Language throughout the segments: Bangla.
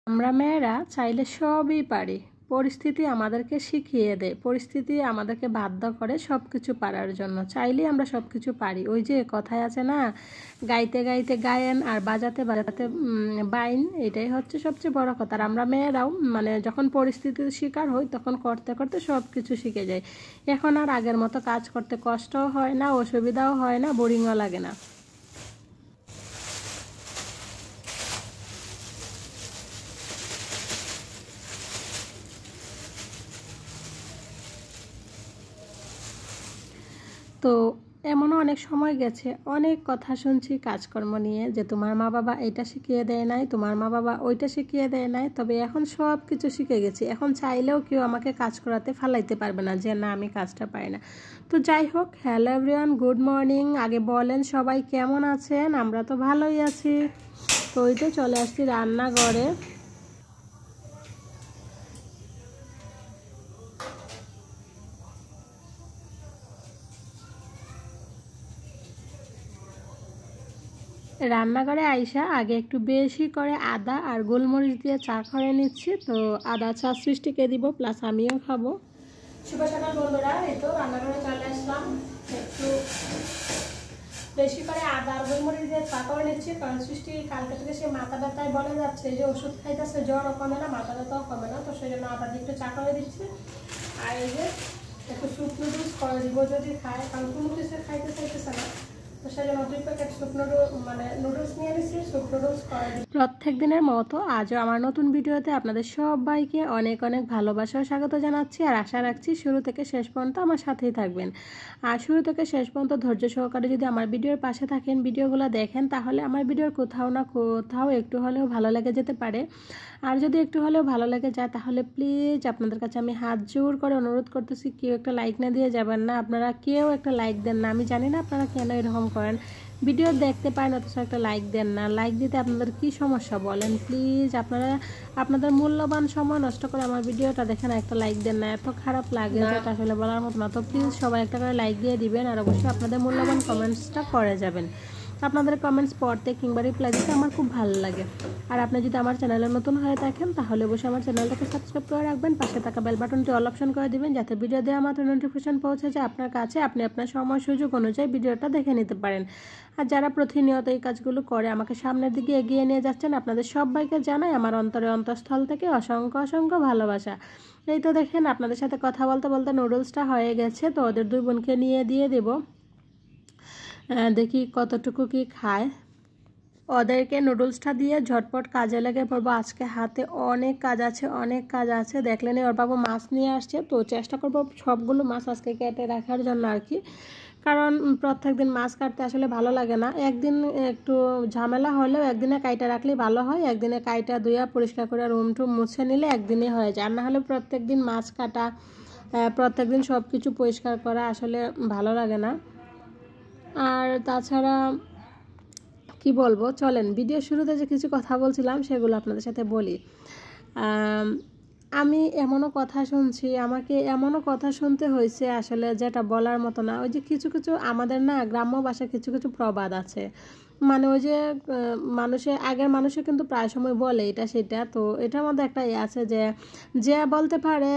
আমরা মেয়েরা চাইলে সবই পারি। পরিস্থিতি আমাদেরকে শিখিয়ে দেয়, পরিস্থিতি আমাদেরকে বাধ্য করে সব কিছু পারার জন্য। চাইলেই আমরা সব কিছু পারি। ওই যে কথায় আছে না, গাইতে গাইতে গায়েন আর বাজাতে বাজাতে বাইন। এটাই হচ্ছে সবচেয়ে বড় কথা। আর আমরা মেয়েরাও যখন পরিস্থিতির শিকার হই তখন করতে করতে সব কিছু শিখে যাই। এখন আর আগের মতো কাজ করতে কষ্টও হয় না, অসুবিধাও হয় না, বোরিংও লাগে না। তো এমনও অনেক সময় গেছে, অনেক কথা শুনছি কাজকর্ম নিয়ে, যে তোমার মা বাবা এইটা শিখিয়ে দেয় নাই, তোমার মা বাবা ওইটা শিখিয়ে দেয় নাই। তবে এখন সব কিছু শিখে গেছি। এখন চাইলেও কেউ আমাকে কাজ করাতে ফালাইতে পারবে না যে না আমি কাজটা পারি না। তো যাই হোক, হ্যালো এভরিওয়ান, গুড মর্নিং। আগে বলেন সবাই কেমন আছেন? আমরা তো ভালোই আছি। তো ওই তো চলে আসছি রান্নাঘরে। রান্নাঘরে আইসা আগে একটু বেশি করে আদা আর গোলমরিচ দিয়ে চা করে নিচ্ছি। তো আদা চা সৃষ্টিকে দিব, প্লাস আমিও খাবো। শুভ সকাল বন্ধুরা, এই তো রান্নাঘরে চলে আসলাম। একটু বেশি করে আদা আর গোলমরিচ দিয়ে চা করে নিচ্ছি, কারণ সৃষ্টি কালকে থেকে সে মাথা ব্যথায় বলে যাচ্ছে যে ওষুধ খাইতেছে, জ্বরও কমে না, মাথা ব্যথাও কমে না। তো সেই জন্য আদা দিয়ে একটু চা করে দিচ্ছি। আর এই যে একটু স্যুপ নুডলস করে দিব যদি খায়, কারণ কোনো কিছু খাইতে চাইতেছে না। প্রত্যেক দিনের মতো আজও আমার নতুন ভিডিওতে আপনাদের সবাইকে অনেক অনেক ভালোবাসা ও স্বাগত জানাচ্ছি। আর আশা রাখছি শুরু থেকে শেষ পর্যন্ত আমার সাথেই থাকবেন। আর শুরু থেকে শেষ পর্যন্ত ধৈর্য সহকারে যদি আমার ভিডিওর পাশে থাকেন, ভিডিওগুলো দেখেন, তাহলে আমার ভিডিওর কোথাও না কোথাও একটু হলেও ভালো লেগে যেতে পারে। আর যদি একটু হলেও ভালো লেগে যায়, তাহলে প্লিজ আপনাদের কাছে আমি হাত জোর করে অনুরোধ করতেছি, কেউ একটা লাইক না দিয়ে যাবেন না। আপনারা কেউ একটা লাইক দেন না। আমি জানি না আপনারা কেন এরকম করেন। ভিডিও দেখতে পারেন অথচ একটা লাইক দেন না। লাইক দিতে আপনাদের কি সমস্যা বলেন? প্লিজ আপনারা আপনাদের মূল্যবান সময় নষ্ট করে আমার ভিডিওটা দেখেন, একটা লাইক দেন না। এত খারাপ লাগে যেটা আসলে বলার মতো না। তো প্লিজ সবাই একটা করে লাইক দিয়ে দিবেন, আর অবশ্যই আপনাদের মূল্যবান কমেন্টসটা করে যাবেন। আপনাদের কমেন্টস পড়তে কিংবা রিপ্লাই দিতে আমার খুব ভালো লাগে। আর আপনি যদি আমার চ্যানেলে নতুন হয়ে থাকেন, তাহলে অবশ্যই আমার চ্যানেলটাকে সাবস্ক্রাইব করে রাখবেন, পাশে থাকা বেল বাটনটি অল অপশন করে দিবেন, যাতে ভিডিও দেওয়া মাত্র নোটিফিকেশন পৌঁছে যায় আপনার কাছে। আপনি আপনার সময় সুযোগ অনুযায়ী ভিডিওটা দেখে নিতে পারেন। আর যারা প্রতিনিয়ত এই কাজগুলো করে আমাকে সামনের দিকে এগিয়ে নিয়ে যাচ্ছেন, আপনাদের সবাইকে জানাই আমার অন্তরস্থল থেকে অসংখ্য অসংখ্য ভালোবাসা। এই তো দেখেন আপনাদের সাথে কথা বলতে বলতে নুডলসটা হয়ে গেছে। তো ওদের দুই বোনকে নিয়ে দিয়ে দেবো, দেখি কতটুকু কি খায়। ওদেরকে নুডলসটা দিয়ে ঝটপট কাজে লেগে পড়বো। আজকে হাতে অনেক কাজ আছে, অনেক কাজ আছে। দেখলেন ওর বাবু মাছ নিয়ে আসছে, তো চেষ্টা করবো সবগুলো মাছ আজকে কেটে রাখার জন্য আর কি। কারণ প্রত্যেক দিন মাছ কাটতে আসলে ভালো লাগে না। একদিন একটু ঝামেলা হলেও একদিনে কাইটা রাখলেই ভালো হয়। একদিনে কাইটা ধুইয়া পরিষ্কার করে রুম টুম মুছে নিলে একদিনে হয়ে যায়। আর না হলে প্রত্যেক দিন মাছ কাটা, প্রত্যেক দিন সব কিছু পরিষ্কার করা আসলে ভালো লাগে না। আর তাছাড়া কি বলবো, চলেন ভিডিও শুরুতে যে কিছু কথা বলছিলাম সেগুলো আপনাদের সাথে বলি। আমি এমনও কথা শুনছি, আমাকে এমনও কথা শুনতে হয়েছে আসলে যেটা বলার মতো না। ওই যে কিছু কিছু আমাদের না গ্রাম্য ভাষায় কিছু কিছু প্রবাদ আছে, ওই যে আগের মানুষে কিন্তু প্রায় সময় বলে এটা সেটা। তো এটার মধ্যে একটা আছে যে যে বলতে পারে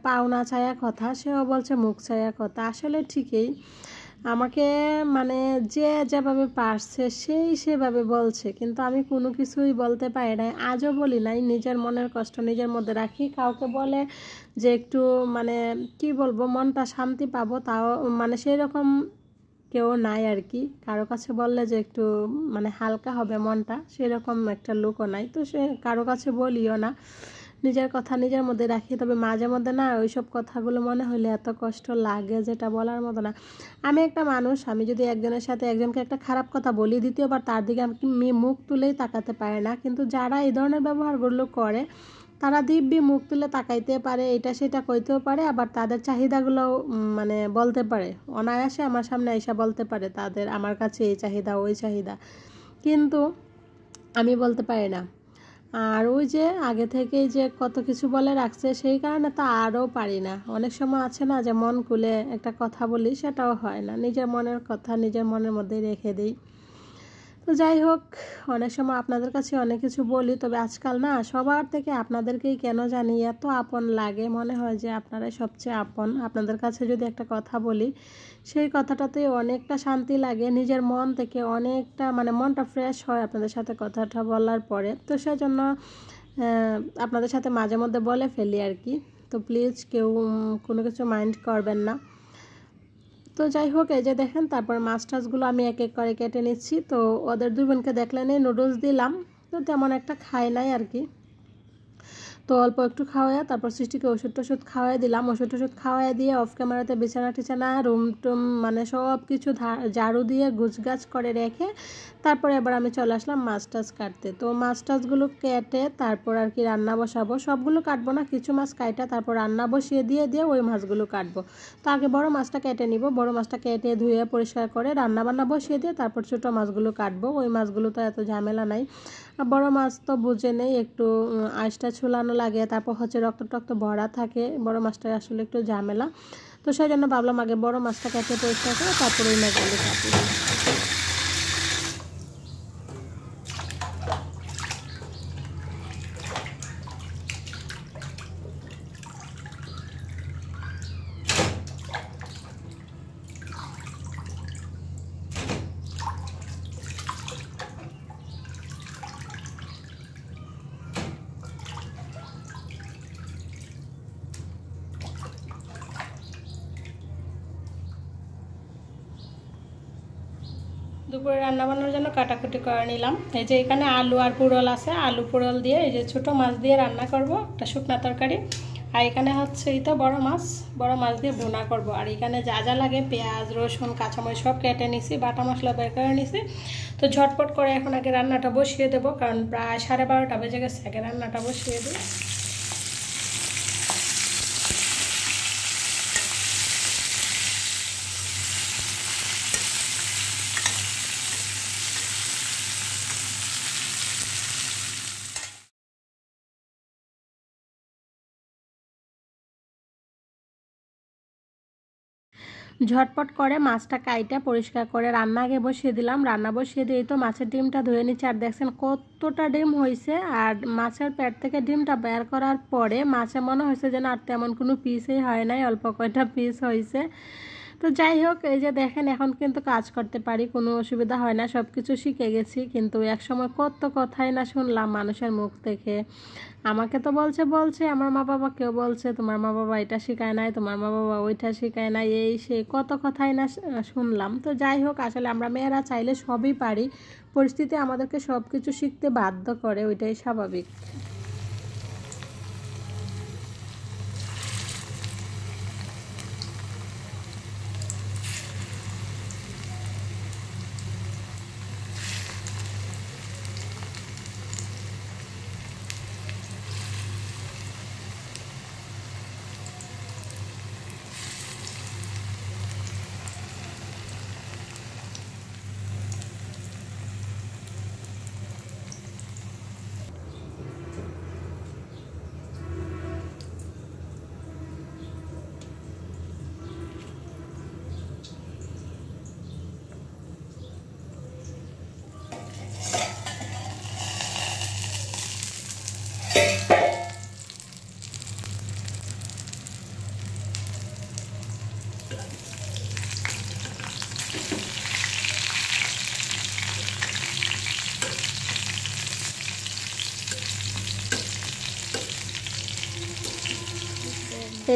পাওনা ছায়া কথা, সেও বলছে মুখ ছায়া কথা। আসলে ঠিকই, আমাকে যে যেভাবে পারছে সেই সেভাবে বলছে, কিন্তু আমি কোনো কিছুই বলতে পারি নাই, আজও বলি নাই। নিজের মনের কষ্ট নিজের মধ্যে রাখি। কাউকে বলে যে একটু কি বলবো, মনটা শান্তি পাবো, তাও সেই রকম কেউ নাই আর কি। কারো কাছে বললে যে একটু হালকা হবে মনটা, সেরকম একটা লোকও নাই। তো সে কারো কাছে বলিও না, নিজের কথা নিজের মধ্যে রাখি। তবে মাঝে মধ্যে না ওইসব কথাগুলো মনে হলে এত কষ্ট লাগে যেটা বলার মতো না। আমি একটা মানুষ, আমি যদি একজনের সাথে একজনকে একটা খারাপ কথা বলি, দ্বিতীয়বার তার দিকে আমি মুখ তুলেই তাকাতে পারে না। কিন্তু যারা এই ধরনের ব্যবহারগুলো করে, তারা দিব্যি মুখ তুলে তাকাইতে পারে, এটা সেটা কইতেও পারে, আবার তাদের চাহিদাগুলো বলতে পারে। অনায়াসে আমার সামনে এসে বলতে পারে তাদের, আমার কাছে এই চাহিদা ওই চাহিদা, কিন্তু আমি বলতে পারি না। আর ওই যে আগে থেকেই যে কত কিছু বলে রাখছে, সেই কারণে তো আরও পারি না। অনেক সময় আছে না যে মন খুলে একটা কথা বলি, সেটাও হয় না। নিজের মনের কথা নিজের মনের মধ্যেই রেখে দিই। তো যাই হোক, অনেক সময় আপনাদের কাছে অনেক কিছু বলি, তবে আজকাল না সবার থেকে আপনাদেরকেই কেন জানি এত আপন লাগে, মনে হয় যে আপনারাই সবচেয়ে আপন। আপনাদের কাছে যদি একটা কথা বলি, সেই কথাটাতে অনেকটা শান্তি লাগে, নিজের মন থেকে অনেকটা মানে মনটা ফ্রেশ হয় আপনাদের সাথে কথাটা বলার পরে। তো সেজন্য আপনাদের সাথে মাঝে মধ্যে বলে ফেলি আর কি। তো প্লিজ কেউ কোনো কিছু মাইন্ড করবেন না। তো যাই হোক, এই যে দেখেন, তারপর মাছ টাছগুলো আমি এক এক করে কেটে নিচ্ছি। তো ওদের দুই বোনকে দেখলেন নুডলস দিলাম, তো তেমন একটা খায় নাই আর কি। তো অল্প একটু খাওয়াই তারপর সৃষ্টিকে ওষুধ টষুধ খাওয়াই দিলাম। ওষুধ টষুধ খাওয়াই দিয়ে অফ ক্যামেরাতে বিছানা টিছানা রুম টুম মানে সব কিছু ঝাড়ু দিয়ে গুছগাছ করে রেখে তারপরে এবার আমি চলে আসলাম মাছ টাছ কাটতে। তো মাছ টাছগুলো কেটে তারপর আর কি রান্না বসাবো। সবগুলো কাটবো না, কিছু মাছ কাটা তারপর রান্না বসিয়ে দিয়ে ওই মাছগুলো কাটবো। তো আগে বড় মাছটা কেটে নিব, বড় মাছটা কেটে ধুয়ে পরিষ্কার করে রান্না বান্না বসিয়ে দিয়ে তারপর ছোটো মাছগুলো কাটবো। ওই মাছগুলো তো এত ঝামেলা নাই। বড় মাছ তো বুঝে নেই, একটু আঁশটা ছুলানো লাগে, তারপর হচ্ছে রক্ত টক্ত ভরা থাকে, বড় মাছটা আসলে একটু ঝামেলা। তো সেই জন্য ভাবলাম আগে বড় মাছটা কেটে পরিষ্কার করে তারপরে ওই মাছগুলো কাটি। দুপুরে রান্নাবান্নার জন্য কাটাকুটি করে নিলাম। এই যে এখানে আলু আর পুরল আছে, আলু পুরল দিয়ে এই যে ছোটো মাছ দিয়ে রান্না করব একটা শুকনা তরকারি। আর এখানে হচ্ছে এই তো বড় মাছ দিয়ে ভুনা করব। আর এখানে যা যা লাগে পেঁয়াজ রসুন কাঁচামরিচ সব কেটে নিছি, বাটা মশলা বের করে নিছি। তো ঝটপট করে এখন আগে রান্নাটা বসিয়ে দেবো, কারণ প্রায় 12:30 বেজে গেছে। আগে রান্নাটা বসিয়ে দিই। ঝটপট করে মাছটা কাইটা পরিষ্কার করে রান্না আগে বসিয়ে দিলাম। রান্না বসিয়ে দিয়ে তো মাছের ডিমটা ধুয়ে নিচ্ছি। আর দেখছেন কতটা ডিম হয়েছে। আর মাছের পেট থেকে ডিমটা বের করার পরে মাছে মনে হয়েছে যেন আর তেমন কোনো পিসই হয় নাই, অল্প কয়টা পিস হয়েছে। তো যাই হোক, এই যে দেখেন এখন কিন্তু কাজ করতে পারি, কোনো অসুবিধা হয় না, সব কিছু শিখে গেছি। কিন্তু একসময় কত কথাই না শুনলাম মানুষের মুখ থেকে। আমাকে তো বলছে আমার মা বাবা, কেউ বলছে তোমার মা বাবা এটা শেখায় নাই, তোমার মা বাবা ওইটা শেখায় নাই, এই সেই কত কথাই না শুনলাম। তো যাই হোক, আসলে আমরা মেয়েরা চাইলে সবই পারি, পরিস্থিতি আমাদেরকে সব কিছু শিখতে বাধ্য করে, ওইটাই স্বাভাবিক।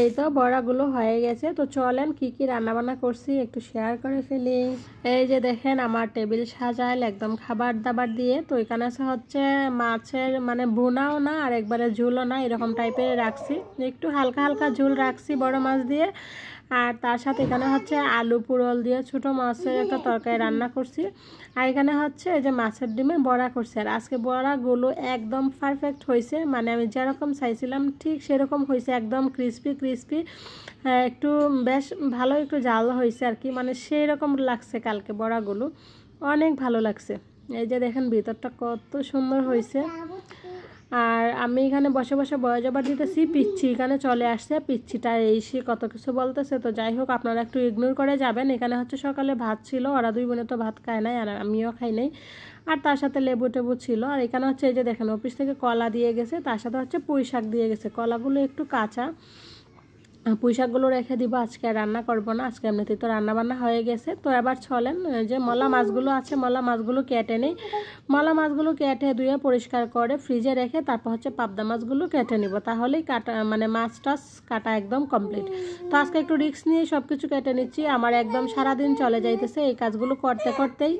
এই তো বড়াগুলো হয়ে গেছে। তো চলেন কি কি রান্নাবান্না করছি একটু শেয়ার করে ফেলি। এই যে দেখেন আমার টেবিল সাজাইল একদম খাবার দাবার দিয়ে। তো এখানে হচ্ছে মাছের মানে ভুনাও না আর একবারে ঝুলও না, এরকম টাইপের রাখছি, একটু হালকা হালকা ঝুল রাখছি বড় মাছ দিয়ে। আর তার সাথে এখানে হচ্ছে আলু পুরল দিয়ে ছোটো মাছের একটা তরকারি রান্না করছি। আর এখানে হচ্ছে এই যে মাছের ডিমে বড়া করছি। আর আজকে বড়াগুলো একদম পারফেক্ট হয়েছে, মানে আমি যেরকম চাইছিলাম ঠিক সেরকম হয়েছে, একদম ক্রিস্পি ক্রিস্পি, একটু বেশ ভালো একটু জাল হয়েছে আর কি, মানে সেই রকম লাগছে কালকে বড়াগুলো, অনেক ভালো লাগছে। এই যে দেখেন ভিতরটা কত সুন্দর হয়েছে। আর আমি এখানে বসে বসে বয় জবার দিতেছি, পিচ্ছি এখানে চলে আসছে, পিচ্ছিটা এসে কত কিছু বলতেছে। তো যাই হোক, আপনারা একটু ইগনোর করে যাবেন। এখানে হচ্ছে সকালে ভাত ছিল, ওরা দুই বোনে তো ভাত খায় নাই আর আমিও খাই নাই। আর তার সাথে লেবু টেবু ছিল। আর এখানে হচ্ছে এই যে দেখেন অফিস থেকে কলা দিয়ে গেছে, তার সাথে হচ্ছে পুঁই শাক দিয়ে গেছে। কলাগুলো একটু কাঁচা, পুঁই শাকগুলো রেখে দিব, আজকে রান্না করব না, আজকে এমনিতেই তো রান্না বান্না হয়ে গেছে। তো এবার চলেন যে মলা মাছগুলো আছে, মলা মাছগুলো কেটে নেই। মলা মাছগুলো কেটে ধুয়ে পরিষ্কার করে ফ্রিজে রেখে তারপর হচ্ছে পাবদা মাছগুলো কেটে নিব, তাহলেই কাটা মানে মাছ টাছ কাটা একদম কমপ্লিট। তো আজকে একটু রিস্ক নিয়ে সব কিছু কেটে নিচ্ছি, আমার একদম সারাদিন চলে যাইতেছে এই কাজগুলো করতে করতেই।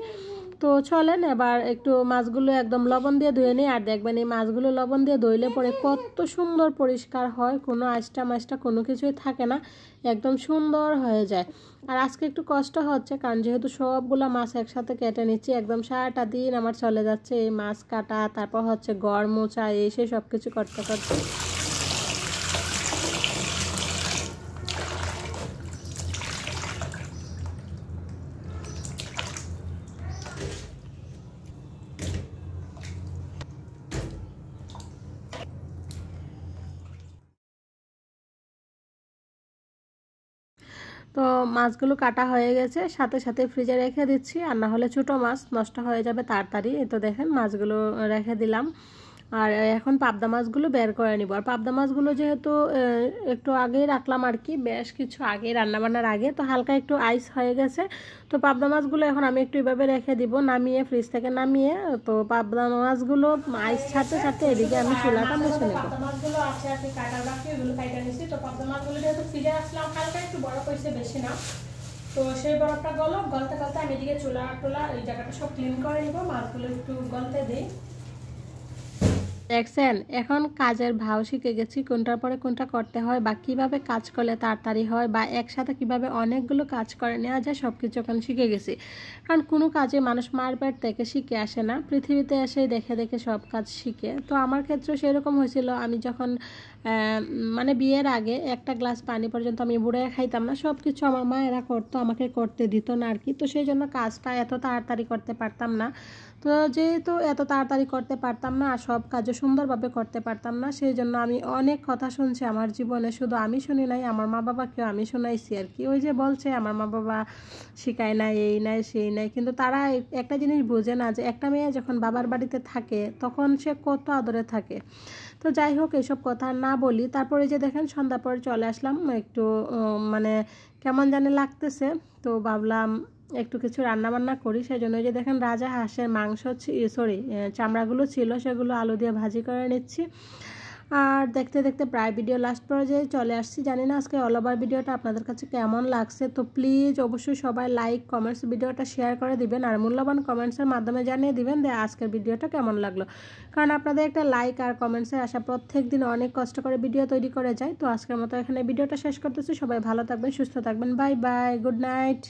তো চলেন এবার একটু মাছগুলো একদম লবণ দিয়ে ধুয়ে নিই। আর দেখবেন এই মাছগুলো লবণ দিয়ে ধুইলে পরে কত সুন্দর পরিষ্কার হয়, কোনো আঁচটা মাছটা কোনো কিছুই থাকে না, একদম সুন্দর হয়ে যায়। আর আজকে একটু কষ্ট হচ্ছে কারণ যেহেতু সবগুলো মাছ একসাথে কেটে নিচ্ছি, একদম সারাটা দিন আমার চলে যাচ্ছে এই মাছ কাটা, তারপর হচ্ছে গড় মোচা এসে সব কিছু করতে করতে। তো মাছগুলো কাটা হয়ে গেছে, সাথে সাথে ফ্রিজে রেখে দিচ্ছি, আর না হলে ছোটো মাছ নষ্ট হয়ে যাবে তাড়াতাড়ি। তো দেখেন মাছগুলো রেখে দিলাম। আর এখন পাবদা মাছগুলো বের করে নিব। আর পাবদা মাছগুলো যেহেতু একটু আগেই রাখলাম আর কি, বেশ কিছু আগে রান্নাবান্নার আগে, তো হালকা একটু আইস হয়ে গেছে। তো পাবদা মাছগুলো এখন আমি একটু এভাবে রেখে দিব, নামিয়ে ফ্রিজ থেকে নামিয়ে। তো পাবদা মাছগুলো আইস ছাড়তে ছাড়তে এদিকে আমি চুলাটা মুছে নেব। পাবদা মাছগুলো আছে আর কি কাটার বাকি, ওগুলো কাটা নিচ্ছি। তো পাবদা মাছগুলো যেহেতু ফ্রিজে রাখলাম, হালকা একটু বরফ হয়েছে, বেশি না। তো সেই বরফটা গলতে গলতে আমি এদিকে চুলা টোলা এই জায়গাটা সব ক্লিন করে নিব, মাছগুলো একটু গলতে দিই। দেখছেন এখন কাজের ভাও শিখে গেছি, কোনটার পরে কোনটা করতে হয় বা কিভাবে কাজ করলে তাড়াতাড়ি হয় বা একসাথে কিভাবে অনেকগুলো কাজ করে নেওয়া যায়, সব কিছু এখন শিখে গেছি। কারণ কোনো কাজে মানুষ মারপেট থেকে শিখে আসে না, পৃথিবীতে এসেই দেখে দেখে সব কাজ শিখে। তো আমার ক্ষেত্রে সেরকম হয়েছিল, আমি যখন মানে বিয়ের আগে একটা গ্লাস পানি পর্যন্ত আমি বুড়ে খাইতাম না, সব কিছু আমার মা এরা করতো, আমাকে করতে দিত না আর কি। তো সেই জন্য কাজটা এত তাড়াতাড়ি করতে পারতাম না। তো যেহেতু এত তাড়াতাড়ি করতে পারতাম না আর সব কাজও সুন্দরভাবে করতে পারতাম না, সেই জন্য আমি অনেক কথা শুনছি আমার জীবনে, শুধু আমি শুনি নাই, আমার মা বাবাকেও আমি শোনাইছি আর কি। ওই যে বলছে আমার মা বাবা শিখায় না, এই নাই সেই নাই, কিন্তু তারা একটা জিনিস বোঝে না যে একটা মেয়ে যখন বাবার বাড়িতে থাকে তখন সে কত আদরে থাকে। তো যাই হোক এইসব কথা না বলি। তারপরে যে দেখেন সন্ধ্যা পরে চলে আসলাম, একটু মানে কেমন জানি লাগতেছে, তো ভাবলাম একটু কিছু রান্না বান্না করি। সেই জন্য যে দেখেন রাজা হাঁসের মাংস সরি চামড়াগুলো ছিল, সেগুলো আলু দিয়ে ভাজি করে নিচ্ছি। আর দেখতে দেখতে প্রায় ভিডিও লাস্ট পর্যায়ে চলে আসছি। জানি না আজকে অল ওভার ভিডিওটা আপনাদের কাছে কেমন লাগছে। তো প্লিজ অবশ্যই সবাই লাইক কমেন্টস ভিডিওটা শেয়ার করে দিবেন, আর মূল্যবান কমেন্টসের মাধ্যমে জানিয়ে দিবেন যে আজকের ভিডিওটা কেমন লাগলো। কারণ আপনাদের একটা লাইক আর কমেন্টসের আশা প্রত্যেক দিন অনেক কষ্ট করে ভিডিও তৈরি করে যায়। তো আজকের মতো এখানে ভিডিওটা শেষ করতেছি। সবাই ভালো থাকবেন, সুস্থ থাকবেন, বাই বাই, গুড নাইট।